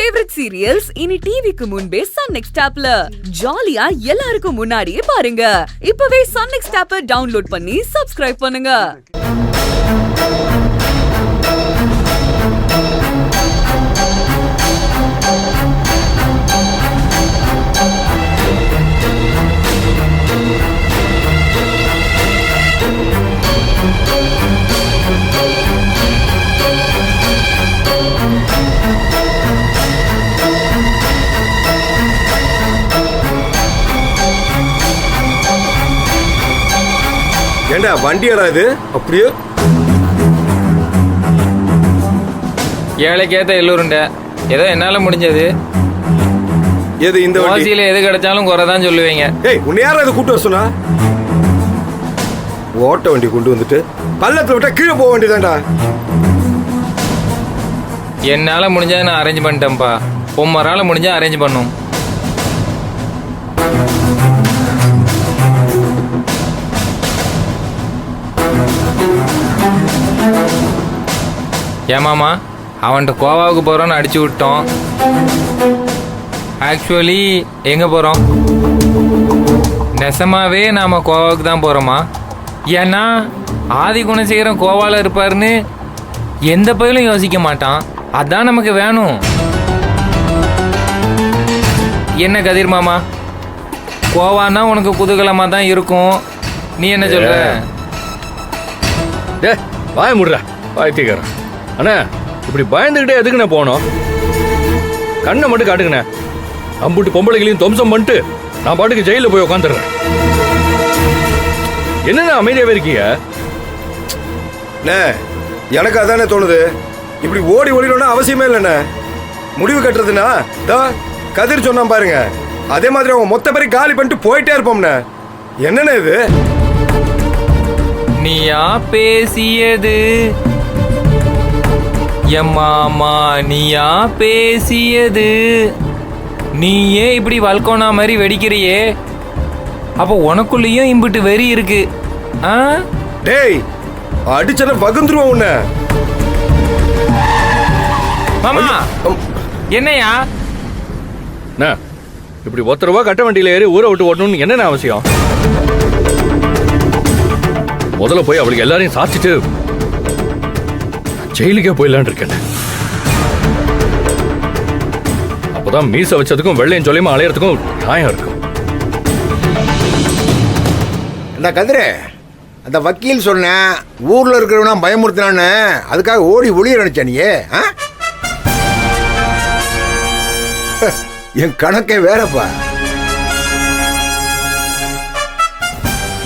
Favourite serials இனி டிவிக்கு முன்பே சன் நெக்ஸ்ட் ஆப்ல ஜாலியா எல்லாருக்கும் முன்னாடியே பாருங்க. இப்பவே சன் நெக்ஸ்ட் ஆப்பை டவுன்லோட் பண்ணி சப்ஸ்கிரைப் பண்ணுங்க. ஏண்டா வண்டியடா இது? அப்படியே ஏழைக்கேத்த எல்லோருண்ட ஏதோ என்னால முடிஞ்சது. எது இந்த வாசியில எது கிடைச்சாலும் குறைதான் சொல்லுவீங்க. ஏய் உன்னை யாரும் அதை கூட்டு வர சொன்னா? ஓட்ட வண்டி கொண்டு வந்துட்டு பள்ளத்துல விட்டா கீழே போக வேண்டியதாண்டா. என்னால முடிஞ்சா நான் அரேஞ்ச் பண்ணிட்டேன்ப்பா. உம்மரால முடிஞ்சா அரேஞ்ச் பண்ணும். ஏமாமா அவன்கிட்ட கோவாவுக்கு போகிறோன்னு அடிச்சு விட்டோம். ஆக்சுவலி எங்கே போகிறோம்? நெசமாவே நாம் கோவாவுக்கு தான் போகிறோமா? ஏன்னா ஆதி குணசேகரன் கோவாவில் இருப்பாருன்னு எந்த பயிலும் யோசிக்க மாட்டான். அதான் நமக்கு வேணும். என்ன கதிர் மாமா, கோவான்னா உனக்கு குதூகலமாக தான் இருக்கும். நீ என்ன சொல்ற? வாய முடுற வாய்த்திக்கிறேன். அண்ணா இப்படி பயந்துக்கிட்டே எதுக்குண்ணே போனோம்? கண்ணை மட்டும் காட்டுங்கண்ணே. அம்புட்டு பொம்பளைகளையும் துவம்சம் பண்ணிட்டு நான் பாட்டுக்கு ஜெயிலில் போய் உட்காந்துடுறேன். என்னண்ணா அமைதியாவே இருக்கீங்க? எனக்கு அதானே தோணுது. இப்படி ஓடி ஓடிடணும்னா அவசியமே இல்லைண்ணே. முடிவு கட்டுறதுன்னா கதிர் சொன்னான் பாருங்க, அதே மாதிரி அவங்க மொத்த பேரை காலி பண்ணிட்டு போயிட்டே இருப்போம்ண்ணே. என்னண்ணே இது? நீயா பேசியது எம்மாமா, நீயா பேசியது. நீயே இப்படி வல்கோனா மாதிரி வெடிக்கிறியே, அப்போ உனக்குள்ளேயும் இம்பிட்டு வெறி இருக்கு. டேய் அடிச்சத வகுந்துருவோம் உன்னை. மாமா என்னையா இப்படி ஒத்த ரூபா கட்ட வண்டியில ஏறி ஊரை விட்டு ஓடணும்னு என்னென்ன அவசியம்? முதல்ல போய் அவளுக்கு எல்லாரையும் சாச்சிட்டு ஜெயிலுக்கே போயிடலான் இருக்கேன். அப்போதான் மீச வச்சதுக்கும் வெள்ளையும் சொல்லியுமா அலையறதுக்கும் நியாயம் இருக்கும். என்ன கதிரே, அந்த வக்கீல் சொன்ன ஊர்ல இருக்கிறவனா பயமுறுத்தினான்னு அதுக்காக ஓடி ஒளிய நினைச்சானியே? என் கணக்கே வேறப்பா.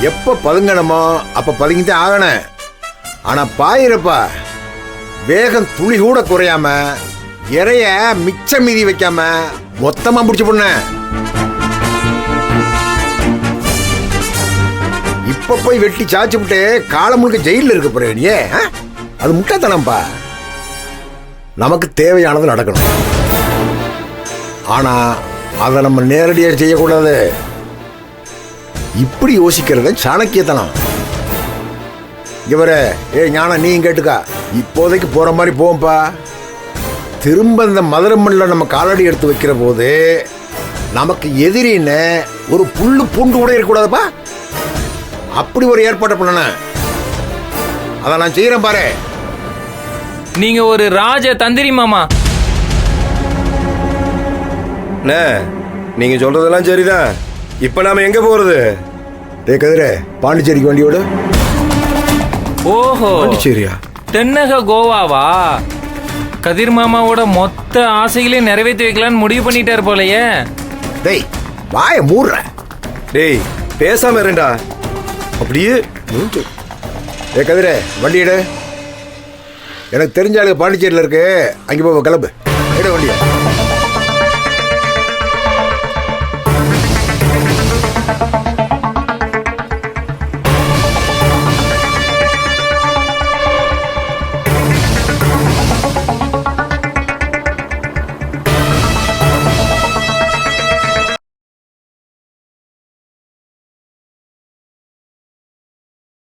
எப்ப பதுங்கணுமோ அப்ப பதுங்கித்தான் ஆகணும். ஆனா பாயிரப்பா, வேகம் துளி கூட குறையாம இறைய மிச்ச மீதி வைக்காம மொத்தமா முடிச்சு போன. இப்ப போய் வெட்டி சாச்சு விட்டு காலம் முழுக்க ஜெயில இருக்க போறேன். நீ அது முட்டாத்தனம்பா. நமக்கு தேவையானது நடக்கணும். ஆனா அதை நம்ம நேரடியாக செய்யக்கூடாது. இப்படி யோசிக்கிறத சாணக்கியத்தனம். இவர ஞான நீயும் கேட்டுக்கா. இப்போதைக்கு போற மாதிரி போவோம்ப்பா. திரும்ப இந்த மதுரமண்ணில் நம்ம காலடி எடுத்து வைக்கிற போது நமக்கு எதிரின்னு ஒரு புல்லு பூண்டு கூட இருக்கக்கூடாதுப்பா. அப்படி ஒரு ஏற்பாடு பண்ண அதை நான் செய்யறேன் பாரு. நீங்க ஒரு ராஜ தந்திரி மாமா. நீங்க சொல்றதெல்லாம் சரிதான். இப்ப நாம எங்க போறது? கதிரே, பாண்டிச்சேரிக்கு வண்டியோடு. ஓஹோ, பாண்டிச்சேரியா? தென்னக கோவாவா? கதிர் மாமாவோட மொத்த ஆசைகளையும் நிறைவேற்றி வைக்கலான்னு முடிவு பண்ணிட்டாரு போலயே. டேய் வாய மூடுற. டேய் பேசாம இருடா. அப்படியே கதிரே வண்டி எடு. எனக்கு தெரிஞ்ச ஆளுக்கு பாண்டிச்சேரியில் இருக்கு. அங்கே போய் கிளம்பு. எடு வண்டியா.